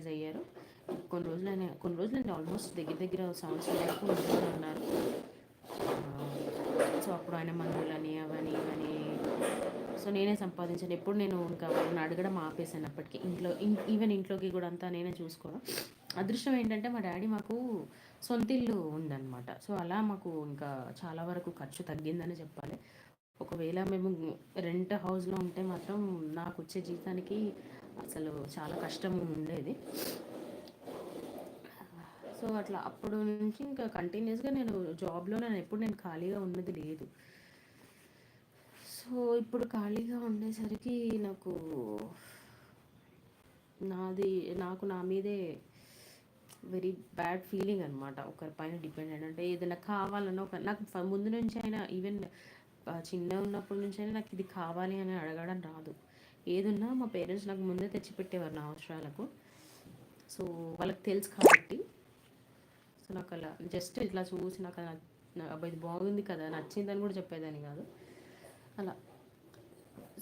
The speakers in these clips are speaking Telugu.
రియలైజ్ అయ్యారు. కొన్ని రోజులైనా ఆల్మోస్ట్ దగ్గర దగ్గర సంవత్సరం వరకు ఉంటూనే ఉన్నారు. సో అప్పుడు ఆయన మందులని అవని ఇవని, సో నేనే సంపాదించాను. ఎప్పుడు నేను ఇంకా వాళ్ళని అడగడం ఆపేసాను. అప్పటికి ఈవెన్ ఇంట్లోకి కూడా అంతా నేనే చూసుకోవడం. అదృష్టం ఏంటంటే మా డాడీ మాకు సొంత ఇల్లు ఉందన్నమాట. సో అలా మాకు ఇంకా చాలా వరకు ఖర్చు తగ్గిందని చెప్పాలి. ఒకవేళ మేము రెంట్ హౌస్లో ఉంటే మాత్రం నాకు వచ్చే జీతానికి అసలు చాలా కష్టం ఉండేది. సో అట్లా అప్పుడు నుంచి ఇంకా కంటిన్యూస్గా నేను జాబ్లో ఎప్పుడు నేను ఖాళీగా ఉన్నది లేదు. సో ఇప్పుడు ఖాళీగా ఉండేసరికి నాకు నా మీదే వెరీ బ్యాడ్ ఫీలింగ్ అనమాట. ఒకరిపైన డిపెండెంట్ అంటే ఏదైనా కావాలన్నా నాకు ముందు నుంచి అయినా ఈవెన్ చిన్నగా ఉన్నప్పటి నుంచి అయినా నాకు ఇది కావాలి అని అడగడం రాదు. ఏదున్నా మా పేరెంట్స్ నాకు ముందే తెచ్చిపెట్టేవారు నా అవసరాలకు. సో వాళ్ళకి తెలుసు కాబట్టి, సో నాకు అలా జస్ట్ ఇట్లా చూసి నాకు అబ్బాయి ఇది బాగుంది కదా, నచ్చిందని కూడా చెప్పేదాన్ని కాదు అలా.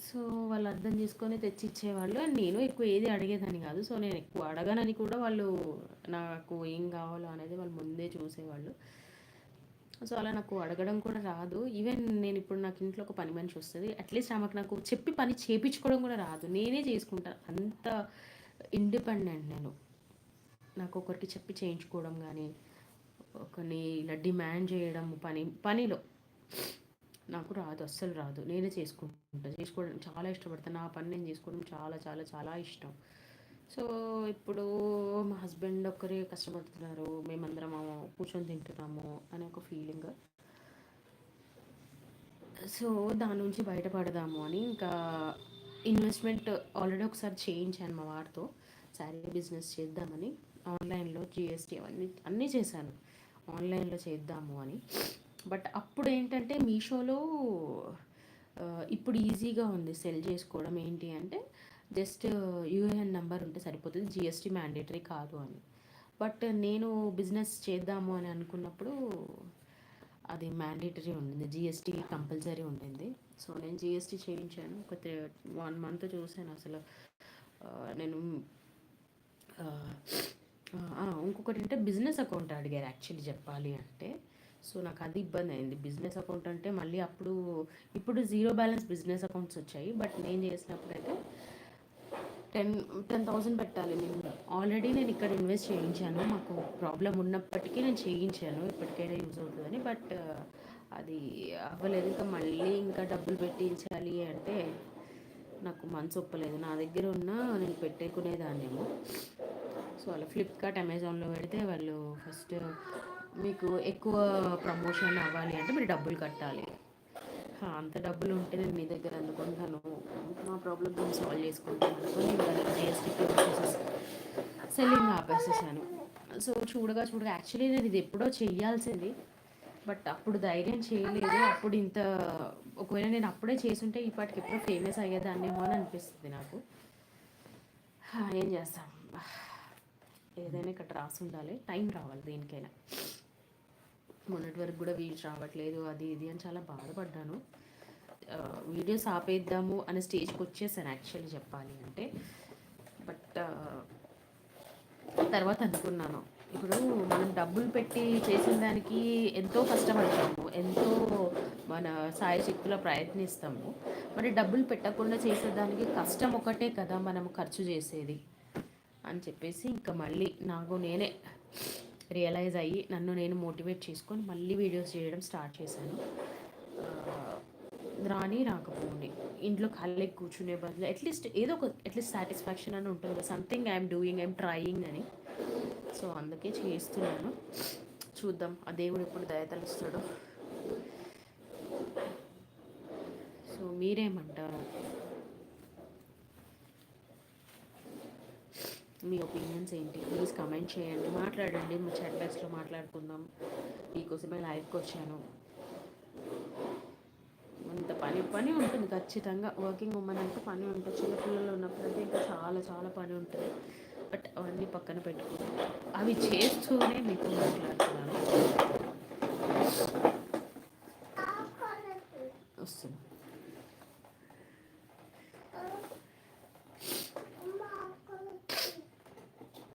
సో వాళ్ళు అర్థం చేసుకొని తెచ్చి ఇచ్చేవాళ్ళు. అండ్ నేను ఎక్కువ ఏది అడిగేదాన్ని కాదు. సో నేను ఎక్కువ అడగనని కూడా వాళ్ళు నాకు ఏం కావాలో అనేది వాళ్ళు ముందే చూసేవాళ్ళు. సో అలా నాకు అడగడం కూడా రాదు. ఈవెన్ నేను ఇప్పుడు నాకు ఇంట్లో ఒక పని మనిషి వస్తుంది, అట్లీస్ట్ ఆమెకు నాకు చెప్పి పని చేయించుకోవడం కూడా రాదు. నేనే చేసుకుంటాను. అంత ఇండిపెండెంట్ నేను. నాకు ఒకరికి చెప్పి చేయించుకోవడం కానీ, ఒకరిని ఇలా డిమాండ్ చేయడం పనిలో నాకు రాదు, అస్సలు రాదు. నేనే చేసుకోవడం చాలా ఇష్టపడతాను. నా పని నేను చేసుకోవడం చాలా చాలా చాలా ఇష్టం. సో ఇప్పుడు మా హస్బెండ్ ఒక్కరే కష్టపడుతున్నారు, మేమందరం కూర్చొని తింటున్నాము అనే ఒక ఫీలింగ్. సో దాని నుంచి బయటపడదాము అని ఇంకా ఇన్వెస్ట్మెంట్ ఆల్రెడీ ఒకసారి చేయించాను మా వారితో. శారీ బిజినెస్ చేద్దామని ఆన్లైన్లో జిఎస్టీ అన్నీ చేశాను, ఆన్లైన్లో చేద్దాము అని. బట్ అప్పుడు ఏంటంటే మీషోలో ఇప్పుడు ఈజీగా ఉంది సెల్ చేసుకోవడం. ఏంటి అంటే జస్ట్ యూఏఎన్ నెంబర్ ఉంటే సరిపోతుంది, జిఎస్టీ మ్యాండేటరీ కాదు అని. బట్ నేను బిజినెస్ చేద్దాము అని అనుకున్నప్పుడు అది మ్యాండేటరీ ఉండింది, జిఎస్టీ కంపల్సరీ ఉండింది. సో నేను జిఎస్టీ చేయించాను. ఒక 1 month చూశాను అసలు. నేను ఇంకొకటి అంటే బిజినెస్ అకౌంట్ అడిగారు యాక్చువల్లీ చెప్పాలి అంటే. సో నాకు అది ఇబ్బంది అయింది. బిజినెస్ అకౌంట్ అంటే మళ్ళీ ఇప్పుడు 0 balance బిజినెస్ అకౌంట్స్ వచ్చాయి. బట్ నేను చేసినప్పుడు అయితే 10,000 పెట్టాలి. ఆల్రెడీ నేను ఇక్కడ ఇన్వెస్ట్ చేయించాను, మాకు ప్రాబ్లం ఉన్నప్పటికీ నేను చేయించాను, ఇప్పటికైనా యూజ్ అవుతుందని. బట్ అది అవ్వలేదు. ఇంకా డబ్బులు పెట్టించాలి అంటే నాకు మనసు ఒప్పలేదు. నా దగ్గర నేను పెట్టుకునేదాన్నేమో. సో అలా ఫ్లిప్కార్ట్ అమెజాన్లో పెడితే వాళ్ళు ఫస్ట్ మీకు ఎక్కువ ప్రమోషన్ అవ్వాలి అంటే మీరు డబ్బులు కట్టాలి. అంత డబ్బులు ఉంటే నేను మీ దగ్గర అందుకుంటాను, మా ప్రాబ్లమ్ నేను సాల్వ్ చేసుకుంటాను అనుకుని ఇంకా జిఎస్టీ సెల్లింగ్ ఆపేసేసాను. సో చూడగా యాక్చువల్లీ నేను ఇది ఎప్పుడో చెయ్యాల్సింది, బట్ అప్పుడు ధైర్యం చేయలేదు. ఒకవేళ నేను అప్పుడే చేసుంటే ఇప్పటికి ఎప్పుడో ఫేమస్ అయ్యేదాన్నేమో అని అనిపిస్తుంది నాకు. ఏం చేస్తాం, ఏదైనా ఇక్కడ రాసి ఉండాలి, టైం రావాలి దేనికైనా. మొన్నటి వరకు కూడా వీల్స్ రావట్లేదు, అది ఇది అని చాలా బాధపడ్డాను. వీడియోస్ ఆపేద్దాము అనే స్టేజ్కి వచ్చేసాను యాక్చువల్లీ చెప్పాలి అంటే. బట్ తర్వాత అనుకున్నాను, ఇప్పుడు మనం డబ్బులు పెట్టి చేసిన దానికి ఎంతో కష్టపడతాము, ఎంతో మన సాయశక్తిలో ప్రయత్నిస్తాము. మరి డబ్బులు పెట్టకుండా చేసేదానికి కష్టం ఒకటే కదా మనం ఖర్చు చేసేది అని చెప్పేసి ఇంకా మళ్ళీ నాకు నేనే రియలైజ్ అయ్యి నన్ను నేను మోటివేట్ చేసుకొని మళ్ళీ వీడియోస్ చేయడం స్టార్ట్ చేశాను. రాకపోండి, ఇంట్లో ఖాళీ కూర్చునే బదులు అట్లీస్ట్ సాటిస్ఫాక్షన్ అని ఉంటుంది కదా, something I'm doing, I'm trying అని. సో అందుకే చేస్తున్నాను. చూద్దాం ఆ దేవుడు ఎప్పుడు దయతలుస్తాడో. సో మీరేమంటారు? మీ ఒపీనియన్స్ ఏంటి? ప్లీజ్ కమెంట్ చేయండి, మాట్లాడండి. మా చాట్ బాక్స్లో మాట్లాడుకుందాం. మీకోసమే లైవ్కి వచ్చాను. అంత పని ఉంటుంది ఖచ్చితంగా. వర్కింగ్ ఉమెన్ అంటే పని ఉంటుంది. చిన్నపిల్లలు ఉన్నప్పుడు అయితే ఇంకా చాలా చాలా పని ఉంటుంది. బట్ అవన్నీ పక్కన పెట్టుకుని అవి చేస్తూనే మీతో మాట్లాడుతున్నాను.